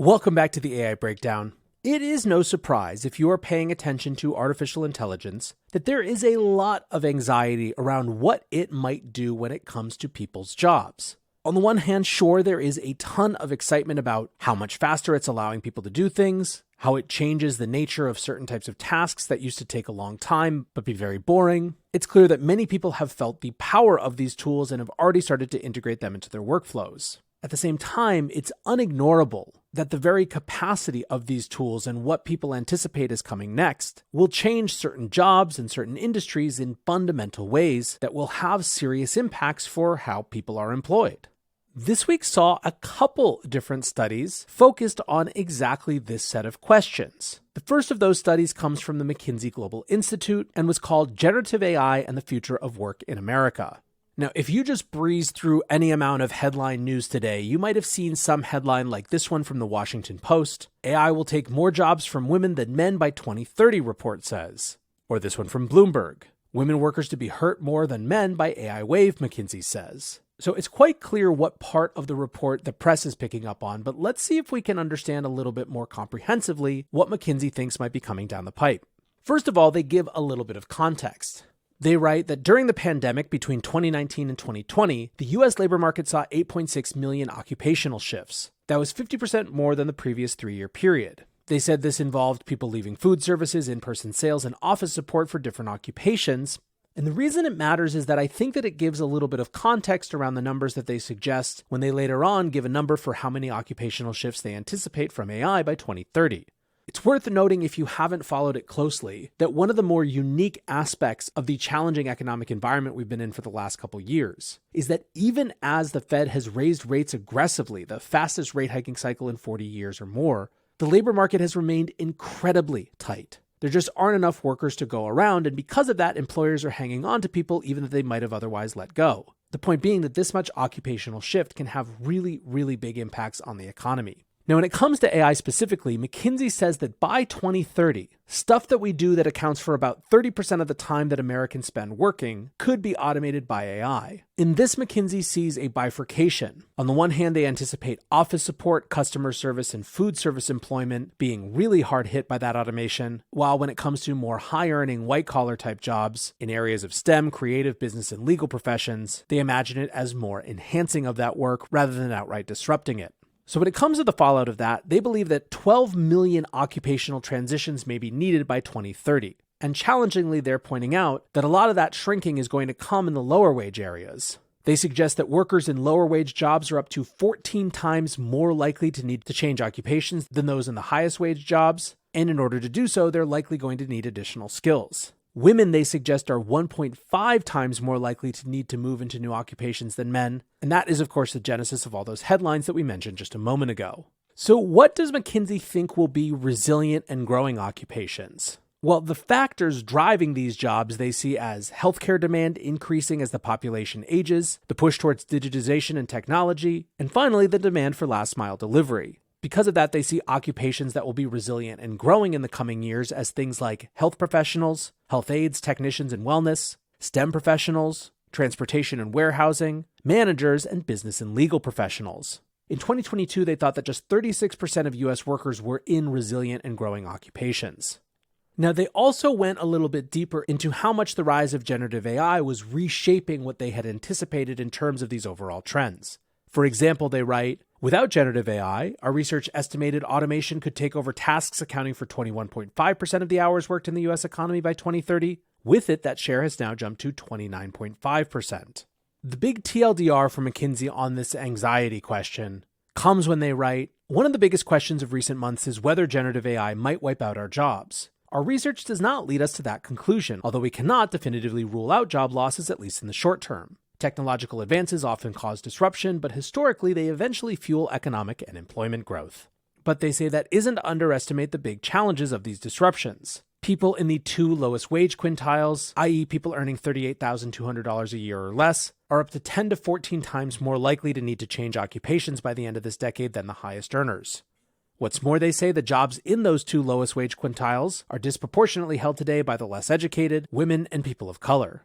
Welcome back to the AI Breakdown. It is no surprise, if you are paying attention to artificial intelligence, that there is a lot of anxiety around what it might do when it comes to people's jobs. On the one hand, sure, there is a ton of excitement about how much faster it's allowing people to do things, how it changes the nature of certain types of tasks that used to take a long time but be very boring. It's clear that many people have felt the power of these tools and have already started to integrate them into their workflows. At the same time, it's unignorable that the very capacity of these tools and what people anticipate is coming next will change certain jobs and certain industries in fundamental ways that will have serious impacts for how people are employed. This week saw a couple different studies focused on exactly this set of questions. The first of those studies comes from the McKinsey Global Institute and was called Generative AI and the Future of Work in America. Now, if you just breeze through any amount of headline news today, you might have seen some headline like this one from the Washington Post. AI will take more jobs from women than men by 2030, report says. Or this one from Bloomberg. Women workers to be hurt more than men by AI wave, McKinsey says. So it's quite clear what part of the report the press is picking up on, but let's see if we can understand a little bit more comprehensively what McKinsey thinks might be coming down the pipe. First of all, they give a little bit of context. They write that during the pandemic between 2019 and 2020, the U.S. labor market saw 8.6 million occupational shifts. That was 50% more than the previous 3-year period. They said this involved people leaving food services, in-person sales, and office support for different occupations. And the reason it matters is that I think that it gives a little bit of context around the numbers that they suggest when they later on give a number for how many occupational shifts they anticipate from AI by 2030. It's worth noting, if you haven't followed it closely, that one of the more unique aspects of the challenging economic environment we've been in for the last couple years is that even as the Fed has raised rates aggressively, the fastest rate hiking cycle in 40 years or more, the labor market has remained incredibly tight. There just aren't enough workers to go around, and because of that, employers are hanging on to people even that they might have otherwise let go. The point being that this much occupational shift can have really, really big impacts on the economy. Now, when it comes to AI specifically, McKinsey says that by 2030, stuff that we do that accounts for about 30% of the time that Americans spend working could be automated by AI. In this, McKinsey sees a bifurcation. On the one hand, they anticipate office support, customer service, and food service employment being really hard hit by that automation, while when it comes to more high-earning, white-collar type jobs in areas of STEM, creative, business, and legal professions, they imagine it as more enhancing of that work rather than outright disrupting it. So when it comes to the fallout of that, they believe that 12 million occupational transitions may be needed by 2030. And challengingly, they're pointing out that a lot of that shrinking is going to come in the lower wage areas. They suggest that workers in lower wage jobs are up to 14 times more likely to need to change occupations than those in the highest wage jobs. And in order to do so, they're likely going to need additional skills. Women, they suggest, are 1.5 times more likely to need to move into new occupations than men. And that is, of course, the genesis of all those headlines that we mentioned just a moment ago. So what does McKinsey think will be resilient and growing occupations? Well, the factors driving these jobs they see as healthcare demand increasing as the population ages, the push towards digitization and technology, and finally, the demand for last-mile delivery. Because of that, they see occupations that will be resilient and growing in the coming years as things like health professionals, health aides, technicians and wellness, STEM professionals, transportation and warehousing, managers, and business and legal professionals. In 2022, they thought that just 36% of U.S. workers were in resilient and growing occupations. Now, they also went a little bit deeper into how much the rise of generative AI was reshaping what they had anticipated in terms of these overall trends. For example, they write, without generative AI, our research estimated automation could take over tasks accounting for 21.5% of the hours worked in the U.S. economy by 2030. With it, that share has now jumped to 29.5%. The big TLDR from McKinsey on this anxiety question comes when they write, one of the biggest questions of recent months is whether generative AI might wipe out our jobs. Our research does not lead us to that conclusion, although we cannot definitively rule out job losses, at least in the short term. Technological advances often cause disruption, but historically they eventually fuel economic and employment growth. But they say that isn't to underestimate the big challenges of these disruptions. People in the 2 lowest wage quintiles, i.e. people earning $38,200 a year or less, are up to 10 to 14 times more likely to need to change occupations by the end of this decade than the highest earners. What's more, they say the jobs in those 2 lowest wage quintiles are disproportionately held today by the less educated, women, and people of color.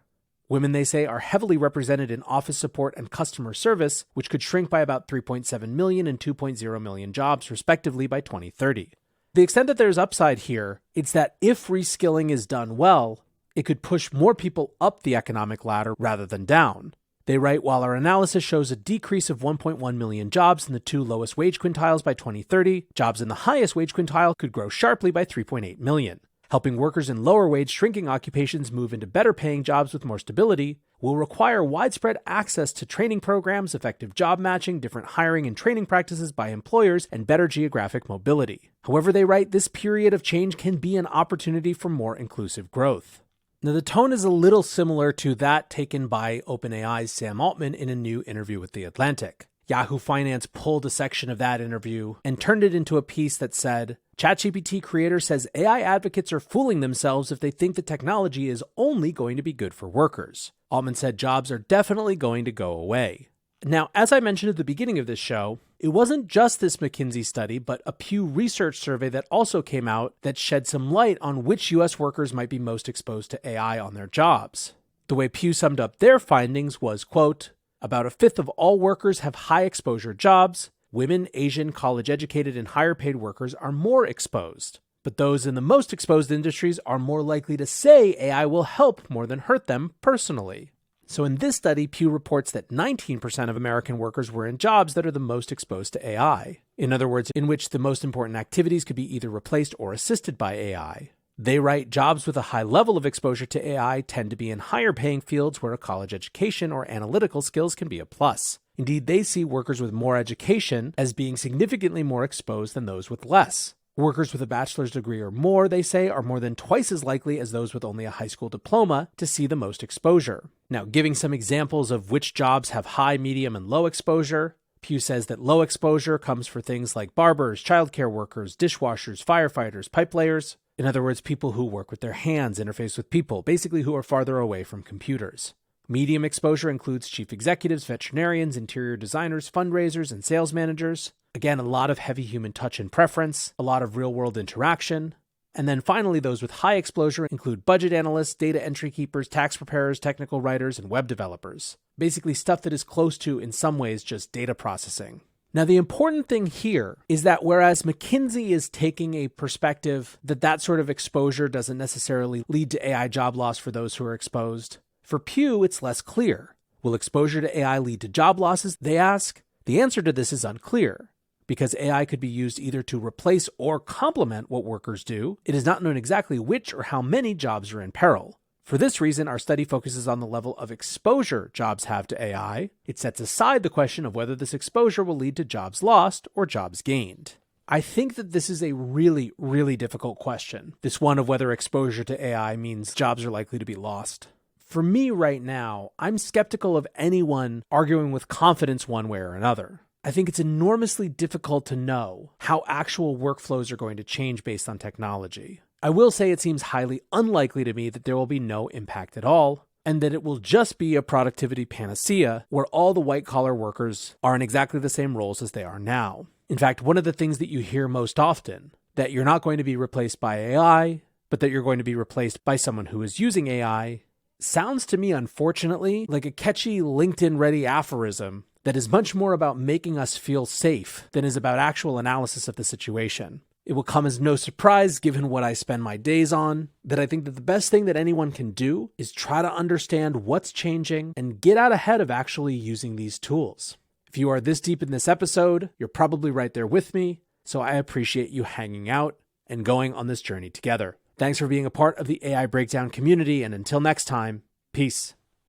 Women, they say, are heavily represented in office support and customer service, which could shrink by about 3.7 million and 2.0 million jobs, respectively, by 2030. The extent that there's upside here, it's that if reskilling is done well, it could push more people up the economic ladder rather than down. They write, while our analysis shows a decrease of 1.1 million jobs in the 2 lowest wage quintiles by 2030, jobs in the highest wage quintile could grow sharply by 3.8 million. Helping workers in lower wage shrinking occupations move into better paying jobs with more stability will require widespread access to training programs, effective job matching, different hiring and training practices by employers, and better geographic mobility. However, they write, this period of change can be an opportunity for more inclusive growth. Now, the tone is a little similar to that taken by OpenAI's Sam Altman in a new interview with The Atlantic. Yahoo Finance pulled a section of that interview and turned it into a piece that said, ChatGPT creator says AI advocates are fooling themselves if they think the technology is only going to be good for workers. Altman said jobs are definitely going to go away. Now, as I mentioned at the beginning of this show, it wasn't just this McKinsey study, but a Pew Research survey that also came out that shed some light on which U.S. workers might be most exposed to AI on their jobs. The way Pew summed up their findings was, quote, about a fifth of all workers have high exposure jobs. Women, Asian, college-educated, and higher-paid workers are more exposed. But those in the most exposed industries are more likely to say AI will help more than hurt them personally. So in this study, Pew reports that 19% of American workers were in jobs that are the most exposed to AI. In other words, in which the most important activities could be either replaced or assisted by AI. They write, jobs with a high level of exposure to AI tend to be in higher paying fields where a college education or analytical skills can be a plus. Indeed, they see workers with more education as being significantly more exposed than those with less. Workers with a bachelor's degree or more, they say, are more than twice as likely as those with only a high school diploma to see the most exposure. Now, giving some examples of which jobs have high, medium, and low exposure, Pew says that low exposure comes for things like barbers, childcare workers, dishwashers, firefighters, pipe layers. In other words, people who work with their hands, interface with people, basically who are farther away from computers. Medium exposure includes chief executives, veterinarians, interior designers, fundraisers, and sales managers. Again, a lot of heavy human touch and preference, a lot of real-world interaction. And then finally, those with high exposure include budget analysts, data entry keepers, tax preparers, technical writers, and web developers. Basically stuff that is close to, in some ways, just data processing. Now, the important thing here is that whereas McKinsey is taking a perspective that sort of exposure doesn't necessarily lead to AI job loss for those who are exposed, for Pew, it's less clear. Will exposure to AI lead to job losses, they ask? The answer to this is unclear. Because AI could be used either to replace or complement what workers do, it is not known exactly which or how many jobs are in peril. For this reason, our study focuses on the level of exposure jobs have to AI. It sets aside the question of whether this exposure will lead to jobs lost or jobs gained. I think that this is a really, really difficult question. This one of whether exposure to AI means jobs are likely to be lost. For me right now, I'm skeptical of anyone arguing with confidence one way or another. I think it's enormously difficult to know how actual workflows are going to change based on technology. I will say it seems highly unlikely to me that there will be no impact at all, and that it will just be a productivity panacea where all the white-collar workers are in exactly the same roles as they are now. In fact, one of the things that you hear most often, that you're not going to be replaced by AI, but that you're going to be replaced by someone who is using AI, sounds to me, unfortunately, like a catchy LinkedIn-ready aphorism that is much more about making us feel safe than is about actual analysis of the situation. It will come as no surprise, given what I spend my days on, that I think that the best thing that anyone can do is try to understand what's changing and get out ahead of actually using these tools. If you are this deep in this episode, you're probably right there with me, so I appreciate you hanging out and going on this journey together. Thanks for being a part of the AI Breakdown community, and until next time, peace.